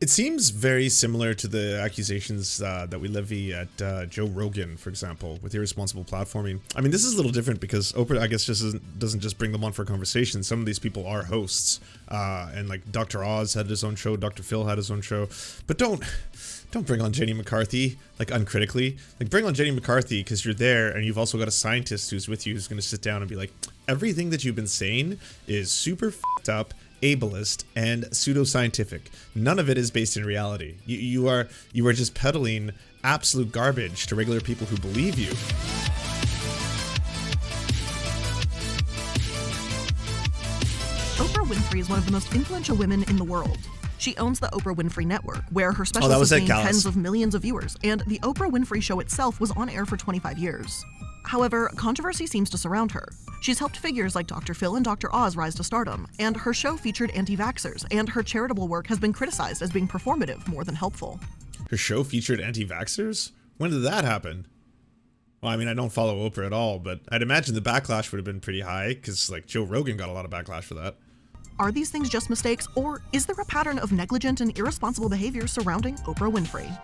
It seems very similar to the accusations that we levy at Joe Rogan, for example, with irresponsible platforming. I mean, this is a little different because Oprah, I guess, doesn't just bring them on for a conversation. Some of these people are hosts, and like Dr. Oz had his own show, Dr. Phil had his own show, but don't bring on Jenny McCarthy like uncritically. Like, bring on Jenny McCarthy because you're there, and you've also got a scientist who's with you who's going to sit down and be like, everything that you've been saying is super f***ed up, ableist, and pseudoscientific. None of it is based in reality. You are just peddling absolute garbage to regular people who believe you. Oprah Winfrey is one of the most influential women in the world. She owns the Oprah Winfrey Network, where her specials have gained tens of millions of viewers, and the Oprah Winfrey Show itself was on air for 25 years. However, controversy seems to surround her. She's helped figures like Dr. Phil and Dr. Oz rise to stardom, and her show featured anti-vaxxers, and her charitable work has been criticized as being performative more than helpful. Her show featured anti-vaxxers? When did that happen? Well, I mean, I don't follow Oprah at all, but I'd imagine the backlash would have been pretty high, because like Joe Rogan got a lot of backlash for that. Are these things just mistakes, or is there a pattern of negligent and irresponsible behavior surrounding Oprah Winfrey?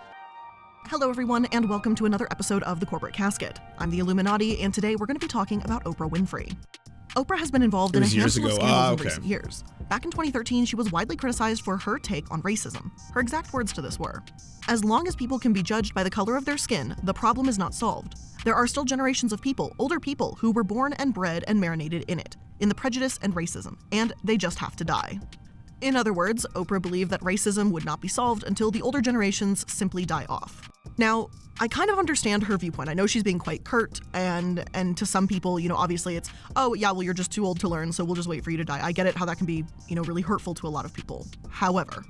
Hello everyone, and welcome to another episode of The Corporate Casket. I'm the Illuminati, and today we're going to be talking about Oprah Winfrey. Oprah has been involved in a handful of scandals in recent years. Back in 2013, she was widely criticized for her take on racism. Her exact words to this were, "As long as people can be judged by the color of their skin, the problem is not solved. There are still generations of people, older people, who were born and bred and marinated in it, in the prejudice and racism, and they just have to die." In other words, Oprah believed that racism would not be solved until the older generations simply die off. Now, I kind of understand her viewpoint. I know she's being quite curt, and to some people, obviously it's, oh yeah, well, you're just too old to learn, so we'll just wait for you to die. I get it, how that can be, really hurtful to a lot of people. However,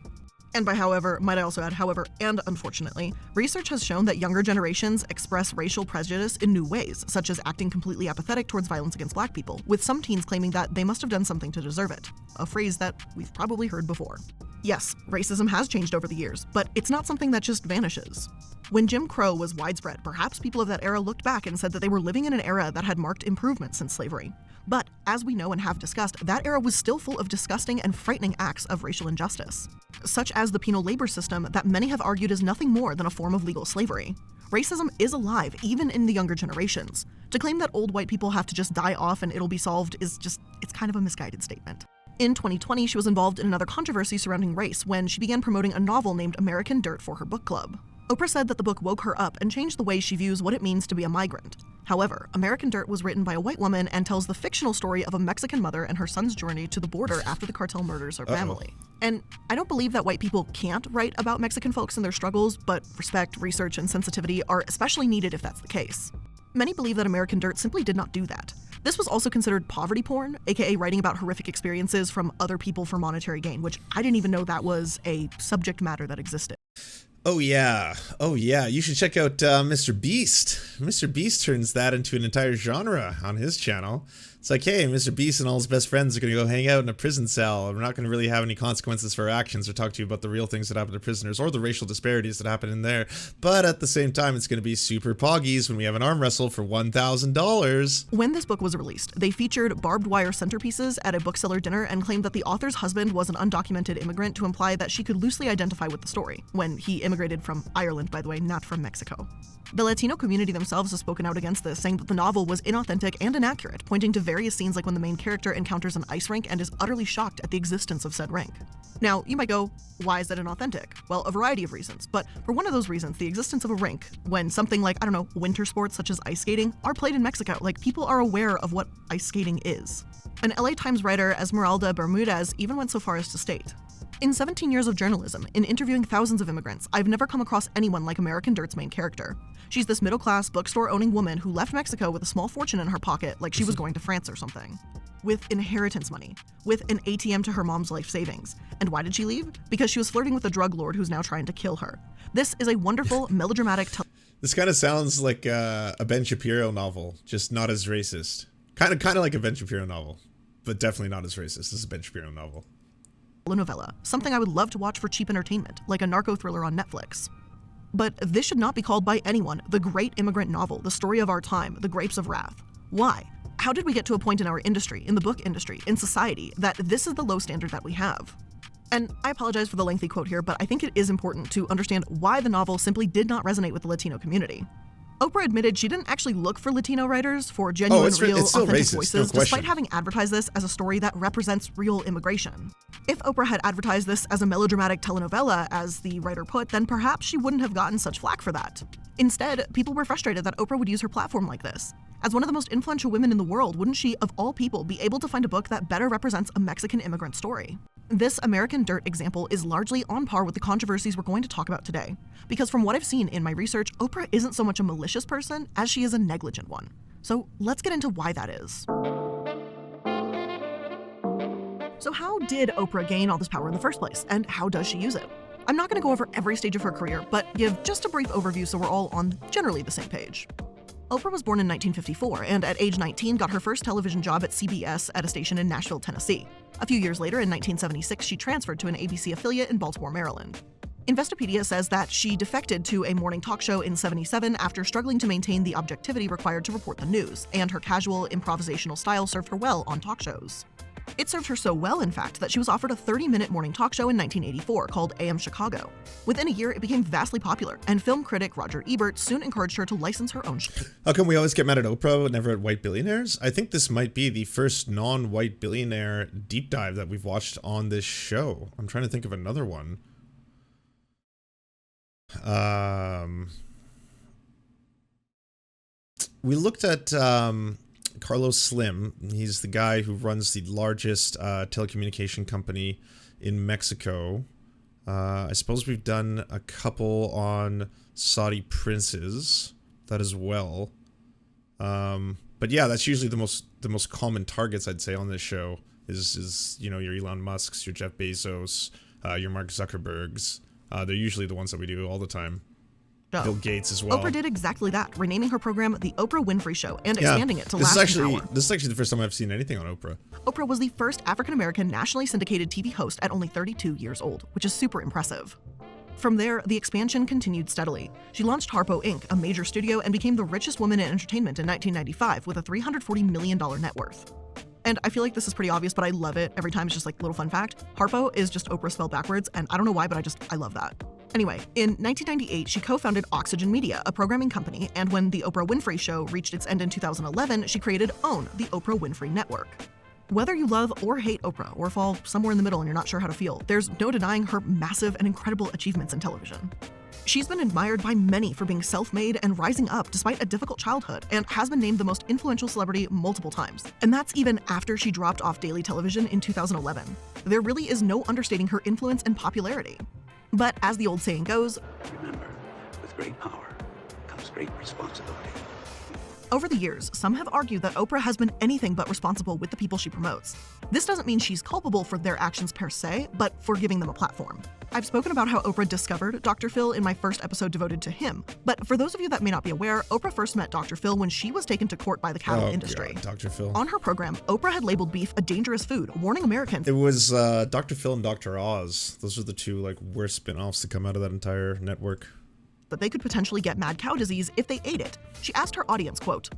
and by however, might I also add however, and unfortunately, research has shown that younger generations express racial prejudice in new ways, such as acting completely apathetic towards violence against black people, with some teens claiming that they must have done something to deserve it. A phrase that we've probably heard before. Yes, racism has changed over the years, but it's not something that just vanishes. When Jim Crow was widespread, perhaps people of that era looked back and said that they were living in an era that had marked improvement since slavery. But, as we know and have discussed, that era was still full of disgusting and frightening acts of racial injustice, such as the penal labor system that many have argued is nothing more than a form of legal slavery. Racism is alive, even in the younger generations. To claim that old white people have to just die off and it'll be solved is it's kind of a misguided statement. In 2020, she was involved in another controversy surrounding race when she began promoting a novel named American Dirt for her book club. Oprah said that the book woke her up and changed the way she views what it means to be a migrant. However, American Dirt was written by a white woman and tells the fictional story of a Mexican mother and her son's journey to the border after the cartel murders her family. And I don't believe that white people can't write about Mexican folks and their struggles, but respect, research, and sensitivity are especially needed if that's the case. Many believe that American Dirt simply did not do that. This was also considered poverty porn, aka writing about horrific experiences from other people for monetary gain, which I didn't even know that was a subject matter that existed. Oh yeah, you should check out Mr. Beast. Mr. Beast turns that into an entire genre on his channel. It's like, hey, Mr. Beast and all his best friends are going to go hang out in a prison cell. We're not going to really have any consequences for our actions or talk to you about the real things that happen to prisoners or the racial disparities that happen in there. But at the same time, it's going to be super poggies when we have an arm wrestle for $1,000. When this book was released, they featured barbed wire centerpieces at a bookseller dinner and claimed that the author's husband was an undocumented immigrant to imply that she could loosely identify with the story, when he immigrated from Ireland, by the way, not from Mexico. The Latino community themselves has spoken out against this, saying that the novel was inauthentic and inaccurate, pointing to various scenes like when the main character encounters an ice rink and is utterly shocked at the existence of said rink. Now, you might go, why is that inauthentic? Well, a variety of reasons, but for one of those reasons, the existence of a rink, when something like, winter sports such as ice skating are played in Mexico, like people are aware of what ice skating is. An LA Times writer, Esmeralda Bermudez, even went so far as to state, "In 17 years of journalism, in interviewing thousands of immigrants, I've never come across anyone like American Dirt's main character. She's this middle-class, bookstore-owning woman who left Mexico with a small fortune in her pocket like she was going to France or something. With inheritance money. With an ATM to her mom's life savings. And why did she leave? Because she was flirting with a drug lord who's now trying to kill her. This is a wonderful, melodramatic..." This kind of sounds like a Ben Shapiro novel, just not as racist. Kind of like a Ben Shapiro novel, but definitely not as racist. This is a Ben Shapiro novel. Novella, something I would love to watch for cheap entertainment, like a narco thriller on Netflix. But this should not be called by anyone the great immigrant novel, the story of our time, the grapes of wrath. Why? How did we get to a point in our industry, in the book industry, in society, that this is the low standard that we have? And I apologize for the lengthy quote here, but I think it is important to understand why the novel simply did not resonate with the Latino community. Oprah admitted she didn't actually look for Latino writers for genuine, real, authentic racist, voices, despite having advertised this as a story that represents real immigration. If Oprah had advertised this as a melodramatic telenovela, as the writer put, then perhaps she wouldn't have gotten such flack for that. Instead, people were frustrated that Oprah would use her platform like this. As one of the most influential women in the world, wouldn't she, of all people, be able to find a book that better represents a Mexican immigrant story? This American Dirt example is largely on par with the controversies we're going to talk about today, because from what I've seen in my research, Oprah isn't so much a malicious person as she is a negligent one. So let's get into why that is. So how did Oprah gain all this power in the first place, and how does she use it? I'm not going to go over every stage of her career, but give just a brief overview so we're all on generally the same page. Oprah was born in 1954 and at age 19 got her first television job at CBS at a station in Nashville, Tennessee. A few years later, in 1976, she transferred to an ABC affiliate in Baltimore, Maryland. Investopedia says that she defected to a morning talk show in '77 after struggling to maintain the objectivity required to report the news, and her casual, improvisational style served her well on talk shows. It served her so well, in fact, that she was offered a 30-minute morning talk show in 1984 called AM Chicago. Within a year, it became vastly popular, and film critic Roger Ebert soon encouraged her to license her own show. How come we always get mad at Oprah but never at white billionaires? I think this might be the first non-white billionaire deep dive that we've watched on this show. I'm trying to think of another one. We looked at Carlos Slim. He's the guy who runs the largest telecommunication company in Mexico. I suppose we've done a couple on Saudi princes, that as well. But yeah, that's usually the most common targets, I'd say, on this show is you know, your Elon Musks, your Jeff Bezos, your Mark Zuckerbergs. They're usually the ones that we do all the time. Oh. Bill Gates as well. Oprah did exactly that, renaming her program The Oprah Winfrey Show and expanding it to last This hour. is actually the first time I've seen anything on Oprah. Oprah was the first African-American nationally syndicated TV host at only 32 years old, which is super impressive. From there, the expansion continued steadily. She launched Harpo Inc., a major studio, and became the richest woman in entertainment in 1995 with a $340 million net worth. And I feel like this is pretty obvious, but I love it every time. It's just like a little fun fact. Harpo is just Oprah spelled backwards, and I don't know why, but I love that. Anyway, in 1998, she co-founded Oxygen Media, a programming company, and when The Oprah Winfrey Show reached its end in 2011, she created OWN, the Oprah Winfrey Network. Whether you love or hate Oprah, or fall somewhere in the middle and you're not sure how to feel, there's no denying her massive and incredible achievements in television. She's been admired by many for being self-made and rising up despite a difficult childhood, and has been named the most influential celebrity multiple times. And that's even after she dropped off daily television in 2011. There really is no understating her influence and popularity. But as the old saying goes, remember, with great power comes great responsibility. Over the years, some have argued that Oprah has been anything but responsible with the people she promotes. This doesn't mean she's culpable for their actions per se, but for giving them a platform. I've spoken about how Oprah discovered Dr. Phil in my first episode devoted to him, but for those of you that may not be aware, Oprah first met Dr. Phil when she was taken to court by the cattle industry. God, Dr. Phil. On her program, Oprah had labeled beef a dangerous food, warning Americans. It was Dr. Phil and Dr. Oz. Those are the two worst spin-offs to come out of that entire network. That they could potentially get mad cow disease if they ate it. She asked her audience, quote,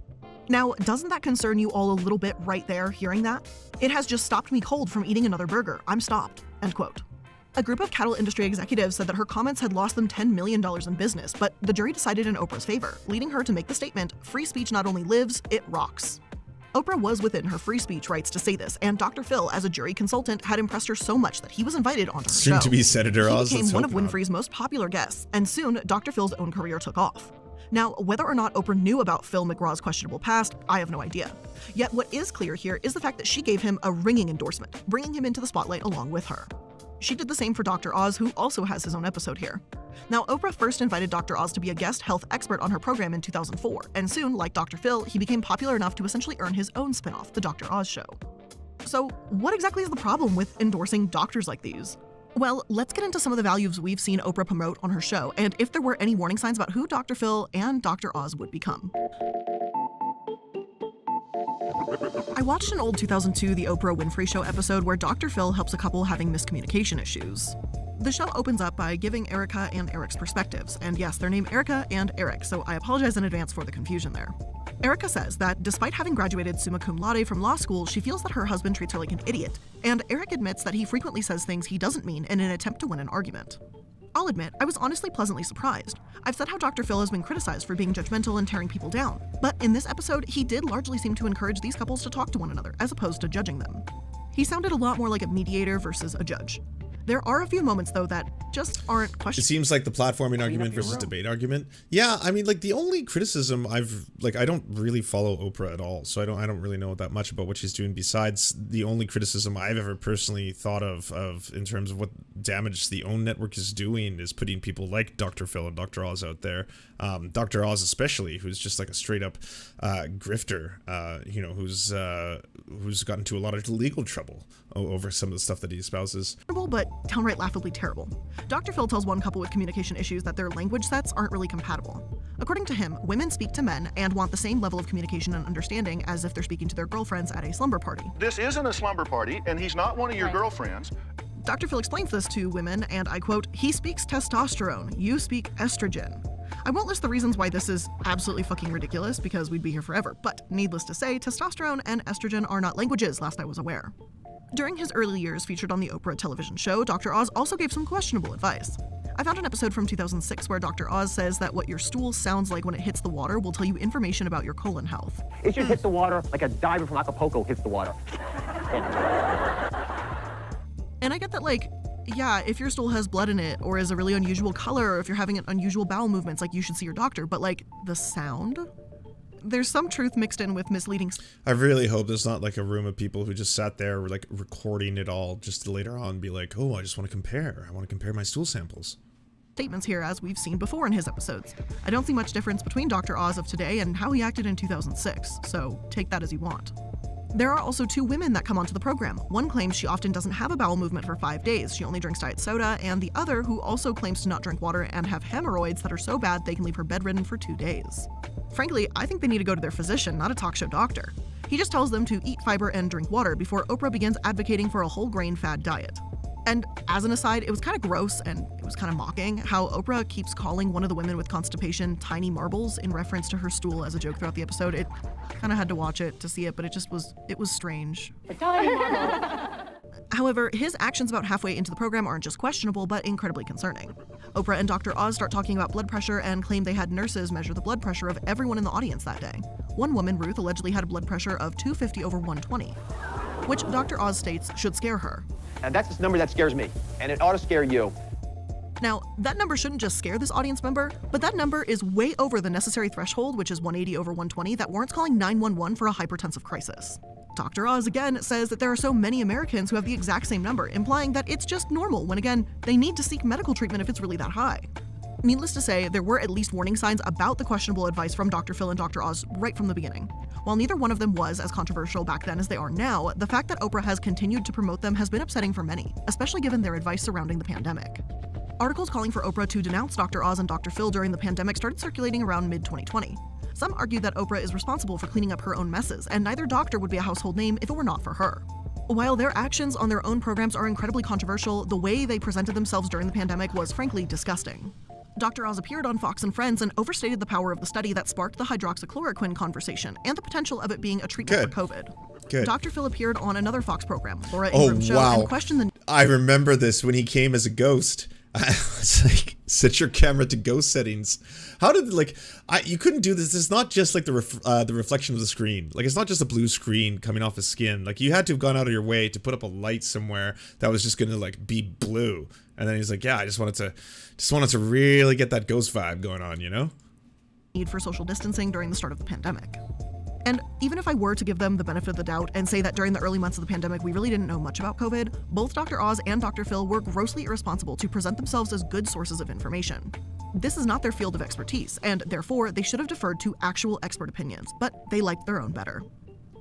"Now, doesn't that concern you all a little bit right there, hearing that? It has just stopped me cold from eating another burger. I'm stopped," end quote. A group of cattle industry executives said that her comments had lost them $10 million in business, but the jury decided in Oprah's favor, leading her to make the statement, "Free speech not only lives, it rocks." Oprah was within her free speech rights to say this, and Dr. Phil, as a jury consultant, had impressed her so much that he was invited onto her show. Soon to be Senator Oz. He became one of Winfrey's most popular guests, and soon Dr. Phil's own career took off. Now, whether or not Oprah knew about Phil McGraw's questionable past, I have no idea. Yet what is clear here is the fact that she gave him a ringing endorsement, bringing him into the spotlight along with her. She did the same for Dr. Oz, who also has his own episode here. Now, Oprah first invited Dr. Oz to be a guest health expert on her program in 2004, and soon, like Dr. Phil, he became popular enough to essentially earn his own spin-off, The Dr. Oz Show. So, what exactly is the problem with endorsing doctors like these? Well, let's get into some of the values we've seen Oprah promote on her show, and if there were any warning signs about who Dr. Phil and Dr. Oz would become. I watched an old 2002 The Oprah Winfrey Show episode where Dr. Phil helps a couple having miscommunication issues. The show opens up by giving Erica and Eric's perspectives, and yes, they're named Erica and Eric, so I apologize in advance for the confusion there. Erica says that despite having graduated summa cum laude from law school, she feels that her husband treats her like an idiot, and Eric admits that he frequently says things he doesn't mean in an attempt to win an argument. I'll admit, I was honestly pleasantly surprised. I've said how Dr. Phil has been criticized for being judgmental and tearing people down, but in this episode, he did largely seem to encourage these couples to talk to one another, as opposed to judging them. He sounded a lot more like a mediator versus a judge. There are a few moments, though, that just aren't questions. It seems like the platforming argument versus debate argument. Yeah, I mean, like, the only criticism I don't really follow Oprah at all, so I don't really know that much about what she's doing besides the only criticism I've ever personally thought of in terms of what damage the OWN network is doing is putting people like Dr. Phil and Dr. Oz out there. Dr. Oz especially, who's just like a straight up grifter, who's gotten into a lot of legal trouble over some of the stuff that he espouses. But downright laughably terrible. Dr. Phil tells one couple with communication issues that their language sets aren't really compatible. According to him, women speak to men and want the same level of communication and understanding as if they're speaking to their girlfriends at a slumber party. This isn't a slumber party, and he's not one of your girlfriends. Dr. Phil explains this to women, and I quote, "He speaks testosterone, you speak estrogen." I won't list the reasons why this is absolutely fucking ridiculous because we'd be here forever, but needless to say, testosterone and estrogen are not languages, last I was aware. During his early years featured on the Oprah television show, Dr. Oz also gave some questionable advice. I found an episode from 2006 where Dr. Oz says that what your stool sounds like when it hits the water will tell you information about your colon health. It should hit the water like a diver from Acapulco hits the water. And I get that, like, yeah, if your stool has blood in it or is a really unusual color, or if you're having unusual bowel movements, like, you should see your doctor, but, like, the sound? There's some truth mixed in with misleading. I really hope there's not like a room of people who just sat there like recording it all just to later on be like, oh, I just want to compare. I want to compare my stool samples. Statements here, as we've seen before in his episodes. I don't see much difference between Dr. Oz of today and how he acted in 2006, so take that as you want. There are also two women that come onto the program. One claims she often doesn't have a bowel movement for 5 days, she only drinks diet soda, and the other who also claims to not drink water and have hemorrhoids that are so bad they can leave her bedridden for 2 days. Frankly, I think they need to go to their physician, not a talk show doctor. He just tells them to eat fiber and drink water before Oprah begins advocating for a whole grain fad diet. And as an aside, it was kind of gross and it was kind of mocking how Oprah keeps calling one of the women with constipation tiny marbles in reference to her stool as a joke throughout the episode. It kind of had to watch it to see it, but it was strange. However, his actions about halfway into the program aren't just questionable, but incredibly concerning. Oprah and Dr. Oz start talking about blood pressure and claim they had nurses measure the blood pressure of everyone in the audience that day. One woman, Ruth, allegedly had a blood pressure of 250/120, which Dr. Oz states should scare her. And that's the number that scares me, and it ought to scare you. Now, that number shouldn't just scare this audience member, but that number is way over the necessary threshold, which is 180/120, that warrants calling 911 for a hypertensive crisis. Dr. Oz again says that there are so many Americans who have the exact same number, implying that it's just normal when, again, they need to seek medical treatment if it's really that high. Needless to say, there were at least warning signs about the questionable advice from Dr. Phil and Dr. Oz right from the beginning. While neither one of them was as controversial back then as they are now, the fact that Oprah has continued to promote them has been upsetting for many, especially given their advice surrounding the pandemic. Articles calling for Oprah to denounce Dr. Oz and Dr. Phil during the pandemic started circulating around mid-2020. Some argue that Oprah is responsible for cleaning up her own messes, and neither doctor would be a household name if it were not for her. While their actions on their own programs are incredibly controversial, the way they presented themselves during the pandemic was frankly disgusting. Dr. Oz appeared on Fox and Friends and overstated the power of the study that sparked the hydroxychloroquine conversation and the potential of it being a treatment for COVID. Good. Dr. Phil appeared on another Fox program, Laura Ingraham's show, and questioned the... I remember this when he came as a ghost. It's like, set your camera to ghost settings. How did, like, you couldn't do this. It's not just like the reflection of the screen. Like, it's not just a blue screen coming off his skin. Like, you had to have gone out of your way to put up a light somewhere that was just gonna like be blue. And then he's like, yeah, I just wanted to really get that ghost vibe going on, you know? Need for social distancing during the start of the pandemic. And even if I were to give them the benefit of the doubt and say that during the early months of the pandemic we really didn't know much about COVID, both Dr. Oz and Dr. Phil were grossly irresponsible to present themselves as good sources of information. This is not their field of expertise, and therefore they should have deferred to actual expert opinions, but they liked their own better.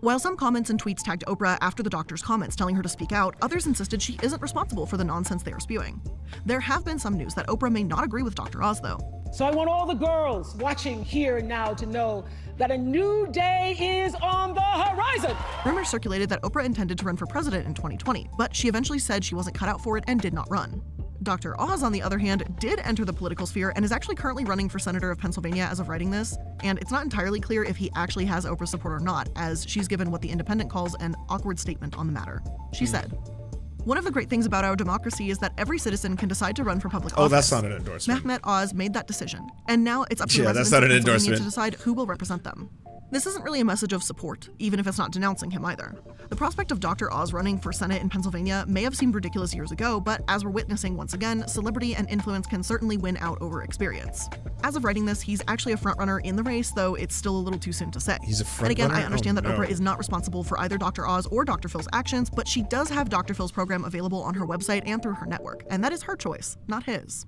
While some comments and tweets tagged Oprah after the doctor's comments telling her to speak out, others insisted she isn't responsible for the nonsense they are spewing. There have been some news that Oprah may not agree with Dr. Oz, though. So I want all the girls watching here and now to know that a new day is on the horizon. Rumors circulated that Oprah intended to run for president in 2020, but she eventually said she wasn't cut out for it and did not run. Dr. Oz, on the other hand, did enter the political sphere and is actually currently running for senator of Pennsylvania as of writing this, and it's not entirely clear if he actually has Oprah's support or not, as she's given what The Independent calls an awkward statement on the matter. She said, "One of the great things about our democracy is that every citizen can decide to run for public office. Oh, that's not an endorsement. Mehmet Oz made that decision, and now it's up to the that's residents not of an Pennsylvania endorsement. to decide who will represent them." This isn't really a message of support, even if it's not denouncing him either. The prospect of Dr. Oz running for Senate in Pennsylvania may have seemed ridiculous years ago, but as we're witnessing once again, celebrity and influence can certainly win out over experience. As of writing this, he's actually a frontrunner in the race, though it's still a little too soon to say. He's a frontrunner? And again, I understand Oh, that no. Oprah is not responsible for either Dr. Oz or Dr. Phil's actions, but she does have Dr. Phil's program available on her website and through her network, and that is her choice, not his.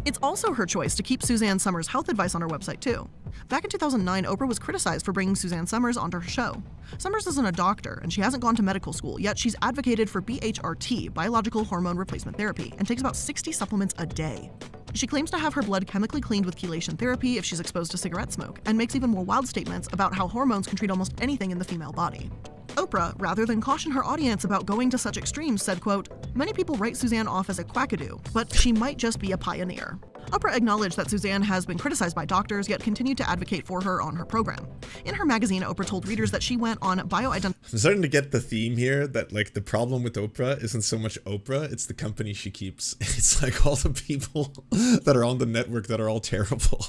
It's also her choice to keep Suzanne Summers' health advice on her website, too. Back in 2009, Oprah was criticized for bringing Suzanne Summers onto her show. Summers isn't a doctor, and she hasn't gone to medical school, yet she's advocated for BHRT, biological hormone replacement therapy, and takes about 60 supplements a day. She claims to have her blood chemically cleaned with chelation therapy if she's exposed to cigarette smoke, and makes even more wild statements about how hormones can treat almost anything in the female body. Oprah, rather than caution her audience about going to such extremes, said, quote, "Many people write Suzanne off as a quackadoo, but she might just be a pioneer." Oprah acknowledged that Suzanne has been criticized by doctors, yet continued to advocate for her on her program. In her magazine, Oprah told readers that she went on bioidentical. I'm starting to get the theme here that like the problem with Oprah isn't so much Oprah, it's the company she keeps. It's like all the people that are on the network that are all terrible.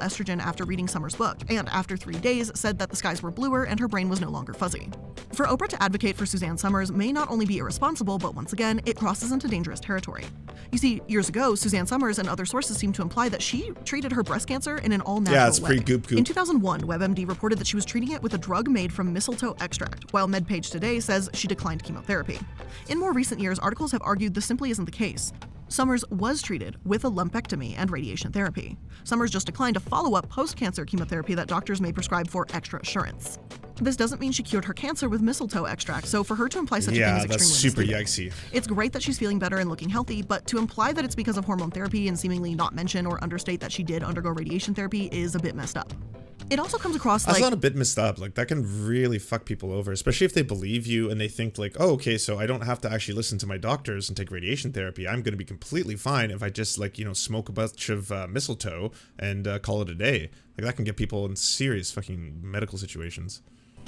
Estrogen after reading Summers' book, and after 3 days said that the skies were bluer and her brain was no longer fuzzy. For Oprah to advocate for Suzanne Summers may not only be irresponsible, but once again, it crosses into dangerous territory. You see, years ago, Suzanne Summers and other sources seem to imply that she treated her breast cancer in an all-natural way. Yeah, it's pretty goop. In 2001, WebMD reported that she was treating it with a drug made from mistletoe extract, while MedPage Today says she declined chemotherapy. In more recent years, articles have argued this simply isn't the case. Summers was treated with a lumpectomy and radiation therapy. Summers just declined a follow-up post-cancer chemotherapy that doctors may prescribe for extra assurance. This doesn't mean she cured her cancer with mistletoe extract, so for her to imply such a thing is extremely that's super misleading. yikesy. It's great that she's feeling better and looking healthy, but to imply that it's because of hormone therapy and seemingly not mention or understate that she did undergo radiation therapy is a bit messed up. It also comes across That's like... not a bit messed up. Like, that can really fuck people over, especially if they believe you and they think like, oh, okay, so I don't have to actually listen to my doctors and take radiation therapy. I'm going to be completely fine if I just like, smoke a bunch of mistletoe and call it a day. Like, that can get people in serious fucking medical situations.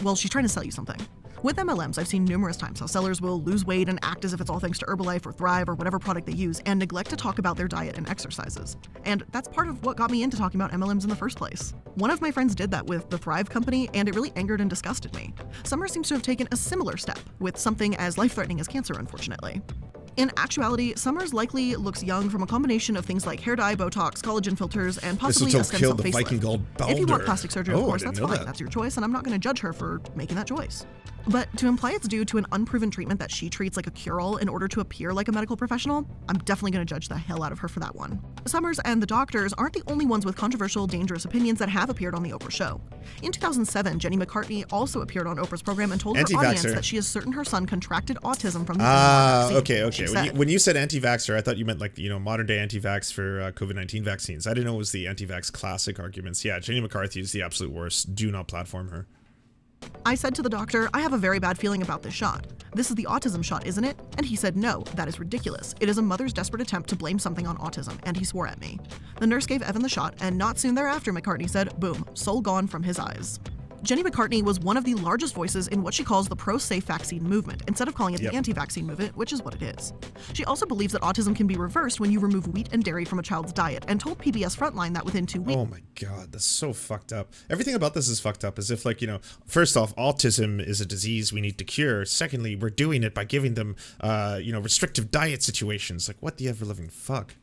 Well, she's trying to sell you something. With MLMs, I've seen numerous times how sellers will lose weight and act as if it's all thanks to Herbalife or Thrive or whatever product they use, and neglect to talk about their diet and exercises. And that's part of what got me into talking about MLMs in the first place. One of my friends did that with the Thrive company, and it really angered and disgusted me. Summers seems to have taken a similar step, with something as life-threatening as cancer, unfortunately. In actuality, Summers likely looks young from a combination of things like hair dye, Botox, collagen filters, and possibly a stem cell the Viking facelift. god Balder. If you want plastic surgery, of Oh, I course, didn't that's know fine. that. That's your choice, and I'm not going to judge her for making that choice. But to imply it's due to an unproven treatment that she treats like a cure-all in order to appear like a medical professional, I'm definitely going to judge the hell out of her for that one. Summers and the doctors aren't the only ones with controversial, dangerous opinions that have appeared on the Oprah show. In 2007, Jenny McCartney also appeared on Oprah's program and told her audience that she is certain her son contracted autism from the vaccine. Okay. When you said anti-vaxxer, I thought you meant like, modern day anti-vax for COVID-19 vaccines. I didn't know it was the anti-vax classic arguments. Yeah, Jenny McCarthy is the absolute worst. Do not platform her. I said to the doctor, I have a very bad feeling about this shot. This is the autism shot, isn't it? And he said, no, that is ridiculous. It is a mother's desperate attempt to blame something on autism, and he swore at me. The nurse gave Evan the shot, and not soon thereafter, McCartney said, boom, soul gone from his eyes. Jenny McCartney was one of the largest voices in what she calls the pro-safe vaccine movement, instead of calling it the anti-vaccine movement, which is what it is. She also believes that autism can be reversed when you remove wheat and dairy from a child's diet, and told PBS Frontline that within 2 weeks... Oh my god, that's so fucked up. Everything about this is fucked up, as if like, first off, autism is a disease we need to cure. Secondly, we're doing it by giving them, restrictive diet situations. Like, what the ever-living fuck?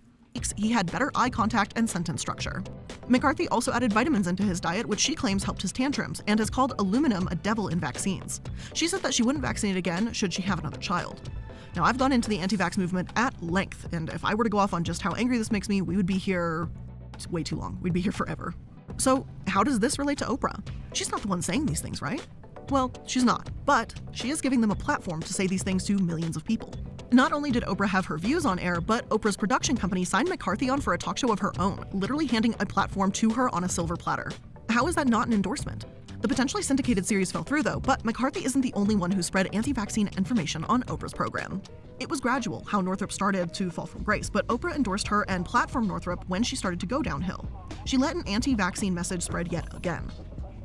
He had better eye contact and sentence structure. McCarthy also added vitamins into his diet, which she claims helped his tantrums, and has called aluminum a devil in vaccines. She said that she wouldn't vaccinate again should she have another child. Now, I've gone into the anti-vax movement at length, and if I were to go off on just how angry this makes me, we would be here way too long. We'd be here forever. So, how does this relate to Oprah? She's not the one saying these things, right? Well, she's not, but she is giving them a platform to say these things to millions of people. Not only did Oprah have her views on air, but Oprah's production company signed McCarthy on for a talk show of her own, literally handing a platform to her on a silver platter. How is that not an endorsement? The potentially syndicated series fell through though, but McCarthy isn't the only one who spread anti-vaccine information on Oprah's program. It was gradual how Northrup started to fall from grace, but Oprah endorsed her and platformed Northrup when she started to go downhill. She let an anti-vaccine message spread yet again.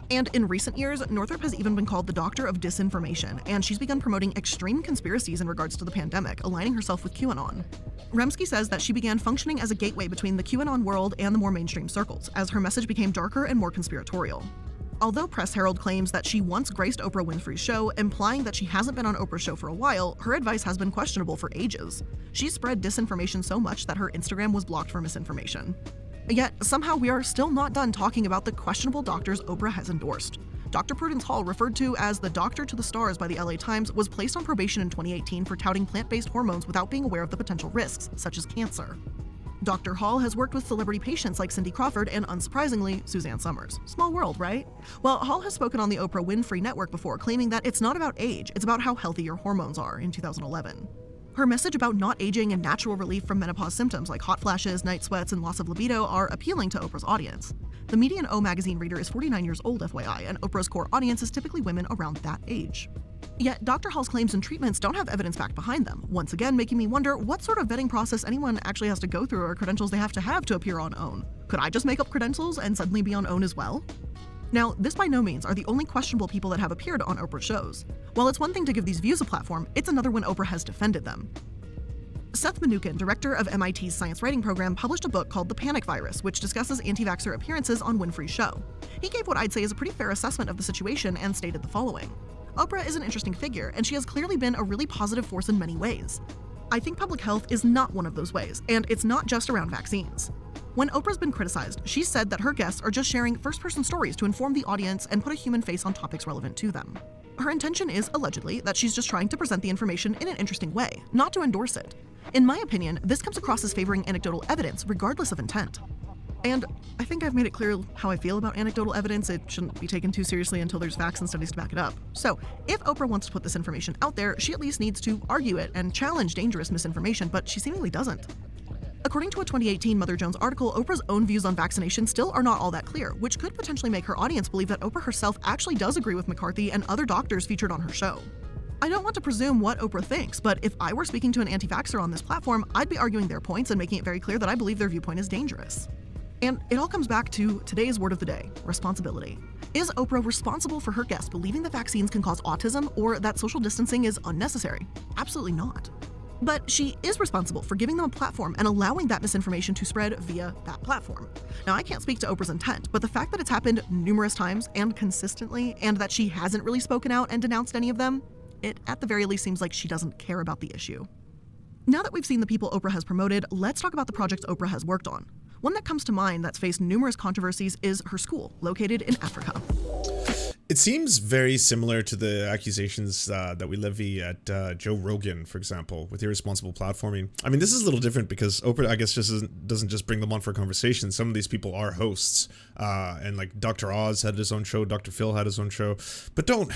And in recent years, Northrup has even been called the doctor of disinformation, and she's begun promoting extreme conspiracies in regards to the pandemic, aligning herself with QAnon. Remsky says that she began functioning as a gateway between the QAnon world and the more mainstream circles, as her message became darker and more conspiratorial. Although Press Herald claims that she once graced Oprah Winfrey's show, implying that she hasn't been on Oprah's show for a while, her advice has been questionable for ages. She spread disinformation so much that her Instagram was blocked for misinformation. Yet, somehow we are still not done talking about the questionable doctors Oprah has endorsed. Dr. Prudence Hall, referred to as the Doctor to the Stars by the LA Times, was placed on probation in 2018 for touting plant-based hormones without being aware of the potential risks, such as cancer. Dr. Hall has worked with celebrity patients like Cindy Crawford and, unsurprisingly, Suzanne Summers. Small world, right? Well, Hall has spoken on the Oprah Winfrey Network before, claiming that it's not about age, it's about how healthy your hormones are in 2011. Her message about not aging and natural relief from menopause symptoms like hot flashes, night sweats, and loss of libido are appealing to Oprah's audience. The median O magazine reader is 49 years old, FYI, and Oprah's core audience is typically women around that age. Yet, Dr. Hall's claims and treatments don't have evidence backed behind them, once again making me wonder what sort of vetting process anyone actually has to go through or credentials they have to appear on OWN. Could I just make up credentials and suddenly be on OWN as well? Now, this by no means are the only questionable people that have appeared on Oprah's shows. While it's one thing to give these views a platform, it's another when Oprah has defended them. Seth Mnookin, director of MIT's science writing program, published a book called The Panic Virus, which discusses anti-vaxxer appearances on Winfrey's show. He gave what I'd say is a pretty fair assessment of the situation and stated the following. Oprah is an interesting figure, and she has clearly been a really positive force in many ways. I think public health is not one of those ways, and it's not just around vaccines. When Oprah's been criticized, she's said that her guests are just sharing first-person stories to inform the audience and put a human face on topics relevant to them. Her intention is, allegedly, that she's just trying to present the information in an interesting way, not to endorse it. In my opinion, this comes across as favoring anecdotal evidence, regardless of intent. And I think I've made it clear how I feel about anecdotal evidence. It shouldn't be taken too seriously until there's facts and studies to back it up. So, if Oprah wants to put this information out there, she at least needs to argue it and challenge dangerous misinformation, but she seemingly doesn't. According to a 2018 Mother Jones article, Oprah's own views on vaccination still are not all that clear, which could potentially make her audience believe that Oprah herself actually does agree with McCarthy and other doctors featured on her show. I don't want to presume what Oprah thinks, but if I were speaking to an anti-vaxxer on this platform, I'd be arguing their points and making it very clear that I believe their viewpoint is dangerous. And it all comes back to today's word of the day, responsibility. Is Oprah responsible for her guests believing that vaccines can cause autism or that social distancing is unnecessary? Absolutely not. But she is responsible for giving them a platform and allowing that misinformation to spread via that platform. Now, I can't speak to Oprah's intent, but the fact that it's happened numerous times and consistently, and that she hasn't really spoken out and denounced any of them, it at the very least seems like she doesn't care about the issue. Now that we've seen the people Oprah has promoted, let's talk about the projects Oprah has worked on. One that comes to mind that's faced numerous controversies is her school, located in Africa. It seems very similar to the accusations that we levy at Joe Rogan, for example, with irresponsible platforming. I mean, this is a little different because Oprah, I guess, doesn't just bring them on for conversation. Some of these people are hosts, and like Dr. Oz had his own show, Dr. Phil had his own show. But don't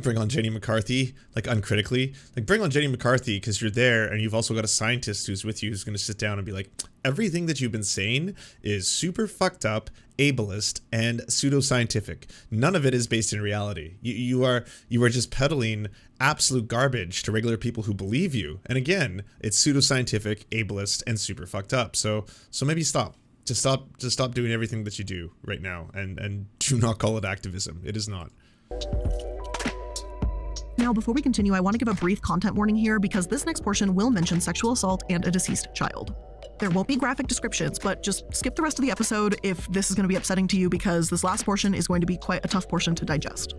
bring on Jenny McCarthy like uncritically. Like, bring on Jenny McCarthy because you're there, and you've also got a scientist who's with you who's going to sit down and be like, everything that you've been saying is super fucked up, ableist, and pseudoscientific. None of it is based in reality. You are just peddling absolute garbage to regular people who believe you. And again, it's pseudoscientific, ableist, and super fucked up. So maybe stop. Just stop doing everything that you do right now, and do not call it activism. It is not. Now, before we continue, I want to give a brief content warning here because this next portion will mention sexual assault and a deceased child. There won't be graphic descriptions, but just skip the rest of the episode if this is going to be upsetting to you because this last portion is going to be quite a tough portion to digest.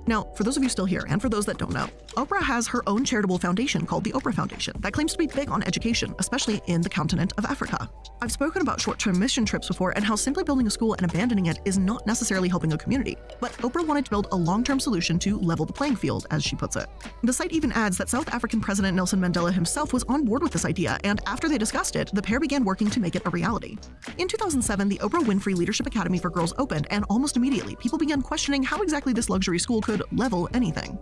Now, for those of you still here, and for those that don't know, Oprah has her own charitable foundation called the Oprah Foundation that claims to be big on education, especially in the continent of Africa. I've spoken about short-term mission trips before and how simply building a school and abandoning it is not necessarily helping a community, but Oprah wanted to build a long-term solution to level the playing field, as she puts it. The site even adds that South African President Nelson Mandela himself was on board with this idea, and after they discussed it, the pair began working to make it a reality. In 2007, the Oprah Winfrey Leadership Academy for Girls opened, and almost immediately, people began questioning how exactly this luxury school could level anything.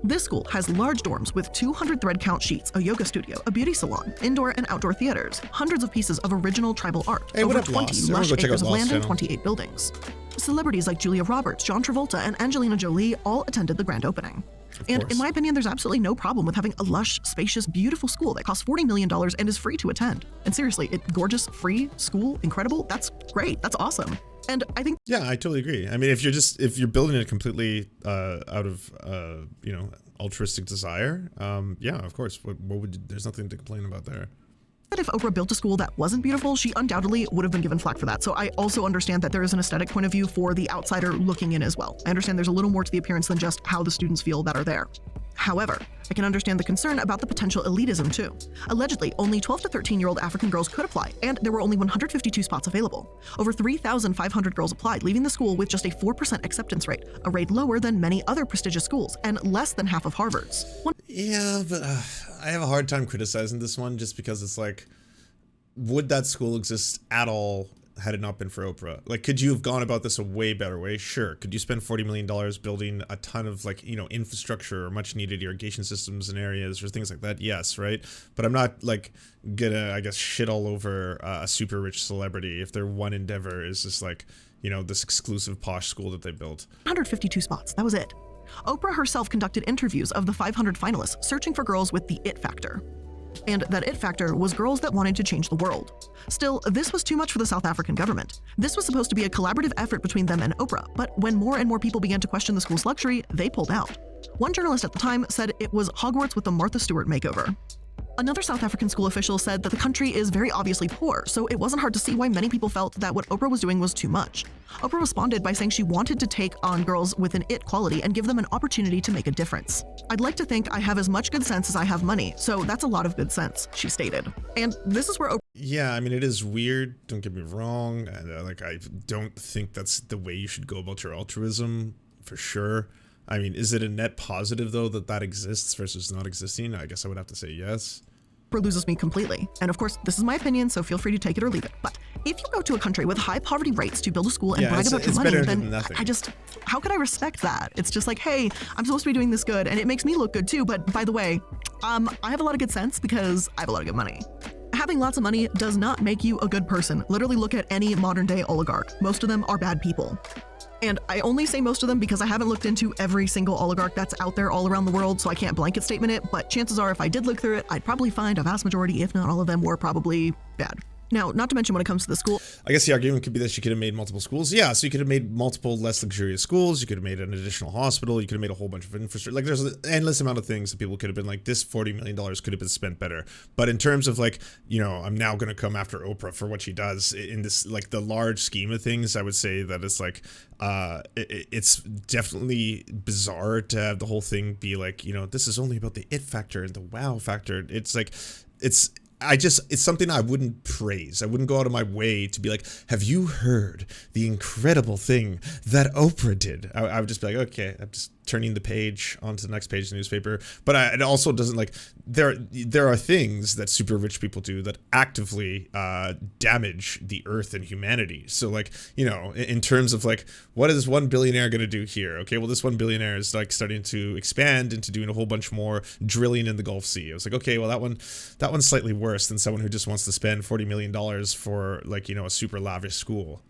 This school has large dorms with 200 thread count sheets, a yoga studio, a beauty salon, indoor and outdoor theaters, hundreds of pieces of original tribal art, over 20 lush acres of land and 28 buildings. Celebrities like Julia Roberts, John Travolta, and Angelina Jolie all attended the grand opening. And in my opinion, there's absolutely no problem with having a lush, spacious, beautiful school that costs $40 million and is free to attend. And seriously, gorgeous, free, school, incredible, that's great, that's awesome. And I think— Yeah, I totally agree. I mean, if you're building it completely out of, altruistic desire, yeah, of course, there's nothing to complain about there. that if Oprah built a school that wasn't beautiful, she undoubtedly would have been given flack for that. So I also understand that there is an aesthetic point of view for the outsider looking in as well. I understand there's a little more to the appearance than just how the students feel that are there. However, I can understand the concern about the potential elitism too. Allegedly, only 12 to 13-year-old African girls could apply, and there were only 152 spots available. Over 3,500 girls applied, leaving the school with just a 4% acceptance rate, a rate lower than many other prestigious schools, and less than half of Harvard's. Yeah, but I have a hard time criticizing this one just because it's like, would that school exist at all had it not been for Oprah? Like, could you have gone about this a way better way? Sure. Could you spend $40 million building a ton of, like, you know, infrastructure or much needed irrigation systems in areas or things like that? Yes, right? But I'm not, like, gonna, I guess, shit all over a super rich celebrity if their one endeavor is just, like, you know, this exclusive posh school that they built. 152 spots, that was it. Oprah herself conducted interviews of the 500 finalists, searching for girls with the it factor. And that it factor was girls that wanted to change the world. Still, this was too much for the South African government. This was supposed to be a collaborative effort between them and Oprah, but when more and more people began to question the school's luxury, they pulled out. One journalist at the time said it was Hogwarts with the Martha Stewart makeover. Another South African school official said that the country is very obviously poor, so it wasn't hard to see why many people felt that what Oprah was doing was too much. Oprah responded by saying she wanted to take on girls with an it quality and give them an opportunity to make a difference. "I'd like to think I have as much good sense as I have money, so that's a lot of good sense," she stated. And this is where Oprah— Yeah, I mean, it is weird, don't get me wrong. Like, I don't think that's the way you should go about your altruism, for sure. I mean, is it a net positive, though, that exists versus not existing? I guess I would have to say yes. loses me completely. And of course, this is my opinion, so feel free to take it or leave it. But if you go to a country with high poverty rates to build a school and brag about your money, then how could I respect that? It's just like, hey, I'm supposed to be doing this good, and it makes me look good too, but by the way, I have a lot of good sense because I have a lot of good money. Having lots of money does not make you a good person. Literally look at any modern day oligarch. Most of them are bad people. And I only say most of them because I haven't looked into every single oligarch that's out there all around the world, so I can't blanket statement it, but chances are if I did look through it, I'd probably find a vast majority, if not all of them, were probably bad. Now, not to mention when it comes to the school— I guess the argument could be that she could have made multiple schools. Yeah, so you could have made multiple less luxurious schools. You could have made an additional hospital. You could have made a whole bunch of infrastructure. Like, there's an endless amount of things that people could have been like, this $40 million could have been spent better. But in terms of, like, you know, I'm now going to come after Oprah for what she does in this, like, the large scheme of things, I would say that it's like, it's definitely bizarre to have the whole thing be like, you know, this is only about the it factor and the wow factor. It's like, it's something I wouldn't praise. I wouldn't go out of my way to be like, have you heard the incredible thing that Oprah did? I would just be like, okay, I'm just turning the page onto the next page of the newspaper. But it also doesn't, like, there are things that super rich people do that actively damage the earth and humanity. So, like, you know, in terms of, like, what is one billionaire going to do here? Okay, well, this one billionaire is, like, starting to expand into doing a whole bunch more drilling in the Gulf Sea. I was like, okay, well, that one's slightly worse than someone who just wants to spend $40 million for, like, you know, a super lavish school.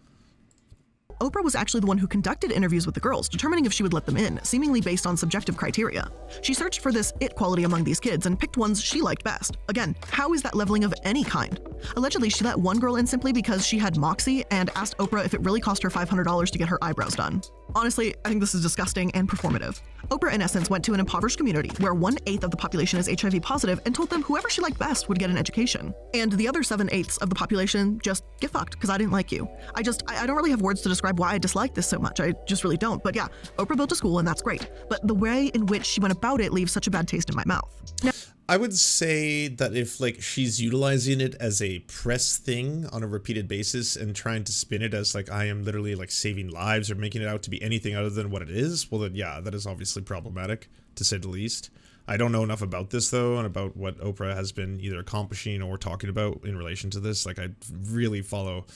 Oprah was actually the one who conducted interviews with the girls, determining if she would let them in, seemingly based on subjective criteria. She searched for this it quality among these kids and picked ones she liked best. Again, how is that leveling of any kind? Allegedly, she let one girl in simply because she had moxie and asked Oprah if it really cost her $500 to get her eyebrows done. Honestly, I think this is disgusting and performative. Oprah, in essence, went to an impoverished community where 1/8 of the population is HIV positive and told them whoever she liked best would get an education. And the other 7/8 of the population just get fucked because I didn't like you. I don't really have words to describe why I dislike this so much. I just really don't. But yeah, Oprah built a school and that's great. But the way in which she went about it leaves such a bad taste in my mouth. Now, I would say that if, like, she's utilizing it as a press thing on a repeated basis and trying to spin it as, like, I am literally, like, saving lives or making it out to be anything other than what it is, well, then, yeah, that is obviously problematic, to say the least. I don't know enough about this, though, and about what Oprah has been either accomplishing or talking about in relation to this. Like, I really follow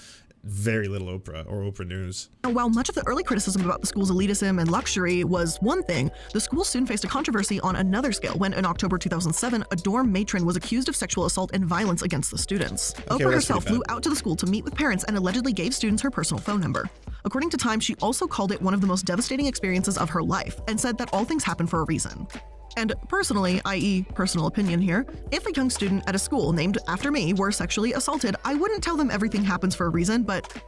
very little Oprah or Oprah News. Now, while much of the early criticism about the school's elitism and luxury was one thing, the school soon faced a controversy on another scale when, in October 2007, a dorm matron was accused of sexual assault and violence against the students. Oprah herself flew out to the school to meet with parents and allegedly gave students her personal phone number. According to Time, she also called it one of the most devastating experiences of her life and said that all things happen for a reason. And personally, i.e. personal opinion here, if a young student at a school named after me were sexually assaulted, I wouldn't tell them everything happens for a reason, but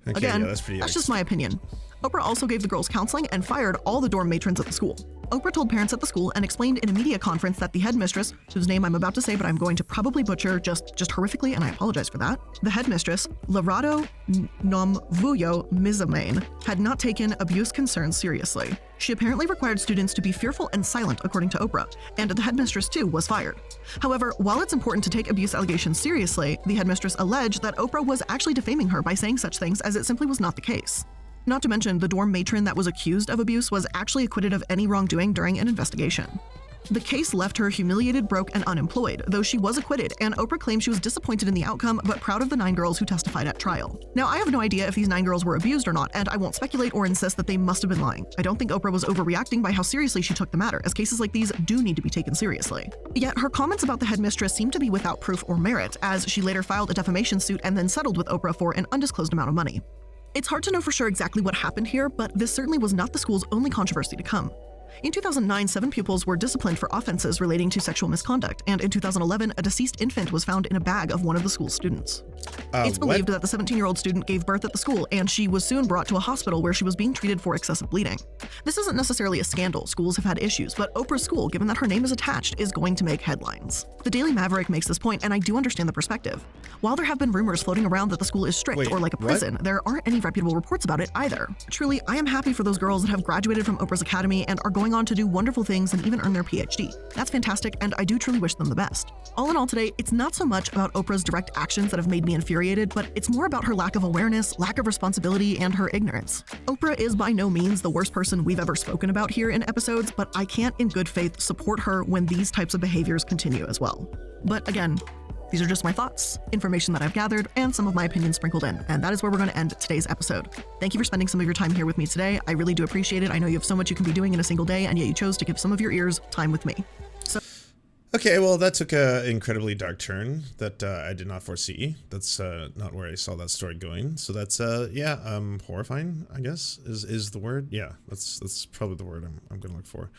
again, that's just my opinion. Oprah also gave the girls counseling and fired all the dorm matrons at the school. Oprah told parents at the school and explained in a media conference that the headmistress, whose name I'm about to say but I'm going to probably butcher just horrifically, and I apologize for that, the headmistress, Larado Nomvuyo Mizamane, had not taken abuse concerns seriously. She apparently required students to be fearful and silent, according to Oprah, and the headmistress too was fired. However, while it's important to take abuse allegations seriously, the headmistress alleged that Oprah was actually defaming her by saying such things, as it simply was not the case. Not to mention, the dorm matron that was accused of abuse was actually acquitted of any wrongdoing during an investigation. The case left her humiliated, broke, and unemployed, though she was acquitted, and Oprah claimed she was disappointed in the outcome but proud of the 9 girls who testified at trial. Now, I have no idea if these 9 girls were abused or not, and I won't speculate or insist that they must have been lying. I don't think Oprah was overreacting by how seriously she took the matter, as cases like these do need to be taken seriously. Yet, her comments about the headmistress seem to be without proof or merit, as she later filed a defamation suit and then settled with Oprah for an undisclosed amount of money. It's hard to know for sure exactly what happened here, but this certainly was not the school's only controversy to come. In 2009, 7 pupils were disciplined for offenses relating to sexual misconduct, and in 2011, a deceased infant was found in a bag of one of the school's students. It's believed that the 17-year-old student gave birth at the school, and she was soon brought to a hospital where she was being treated for excessive bleeding. This isn't necessarily a scandal. Schools have had issues, but Oprah's school, given that her name is attached, is going to make headlines. The Daily Maverick makes this point, and I do understand the perspective. While there have been rumors floating around that the school is strict or like a prison, there aren't any reputable reports about it either. Truly, I am happy for those girls that have graduated from Oprah's Academy and are going on to do wonderful things and even earn their PhD. That's fantastic, and I do truly wish them the best. All in all today, it's not so much about Oprah's direct actions that have made me infuriated, but it's more about her lack of awareness, lack of responsibility, and her ignorance. Oprah is by no means the worst person we've ever spoken about here in episodes, but I can't in good faith support her when these types of behaviors continue as well. But again, these are just my thoughts, information that I've gathered, and some of my opinions sprinkled in, and that is where we're going to end today's episode. Thank you for spending some of your time here with me today. I really do appreciate it. I know you have so much you can be doing in a single day, and yet you chose to give some of your ears time with me. Okay, well, that took an incredibly dark turn that I did not foresee. That's not where I saw that story going. So that's, horrifying, I guess, is the word. Yeah, that's probably the word I'm going to look for.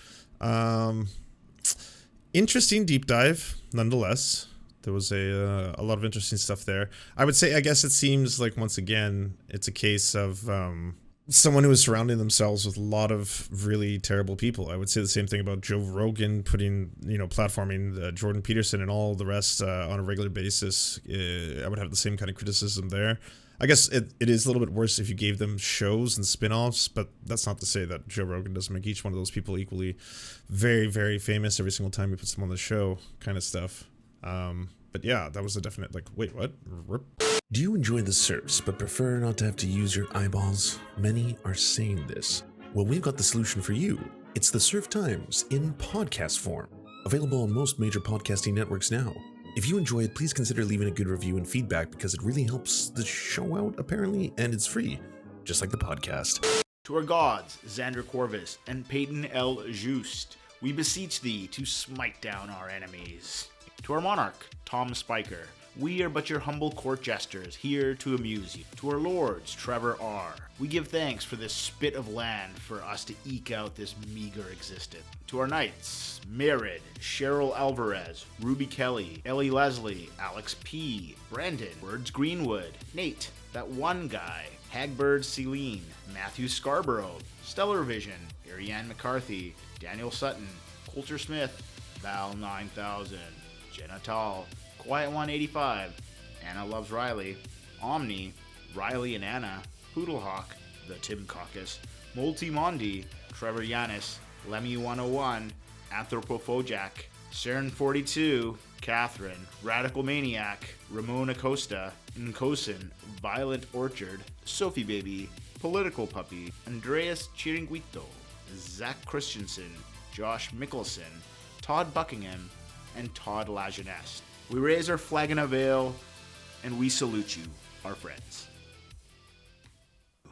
Interesting deep dive, nonetheless. There was a lot of interesting stuff there. I would say, I guess it seems like, once again, it's a case of someone who is surrounding themselves with a lot of really terrible people. I would say the same thing about Joe Rogan platforming Jordan Peterson and all the rest on a regular basis. I would have the same kind of criticism there. I guess it is a little bit worse if you gave them shows and spin-offs, but that's not to say that Joe Rogan doesn't make each one of those people equally very, very famous every single time he puts them on the show kind of stuff. But yeah, that was a definite, wait, what? Rip. Do you enjoy the Serfs but prefer not to have to use your eyeballs? Many are saying this. Well, we've got the solution for you. It's the Serf Times in podcast form. Available on most major podcasting networks now. If you enjoy it, please consider leaving a good review and feedback because it really helps the show out, apparently, and it's free, just like the podcast. To our gods, Xander Corvus and Peyton L. Just, we beseech thee to smite down our enemies. To our monarch, Tom Spiker, we are but your humble court jesters, here to amuse you. To our lords, Trevor R., we give thanks for this spit of land for us to eke out this meager existence. To our knights, Merid, Cheryl Alvarez, Ruby Kelly, Ellie Leslie, Alex P., Brandon, Words Greenwood, Nate, that one guy, Hagbird Celine, Matthew Scarborough, Stellar Vision, Ariane McCarthy, Daniel Sutton, Coulter Smith, Val 9000, Jenna Tall, Quiet 185, Anna Loves Riley, Omni, Riley and Anna, Poodlehawk, The Tim Caucus, Multi Mondi, Trevor Yanis, Lemmy 101, Anthropophojack, Cern 42, Catherine, Radical Maniac, Ramon Acosta, Nkosin, Violent Orchard, Sophie Baby, Political Puppy, Andreas Chiringuito, Zach Christensen, Josh Mickelson, Todd Buckingham, and Todd Lajeunesse. We raise our flag in a veil, and we salute you, our friends.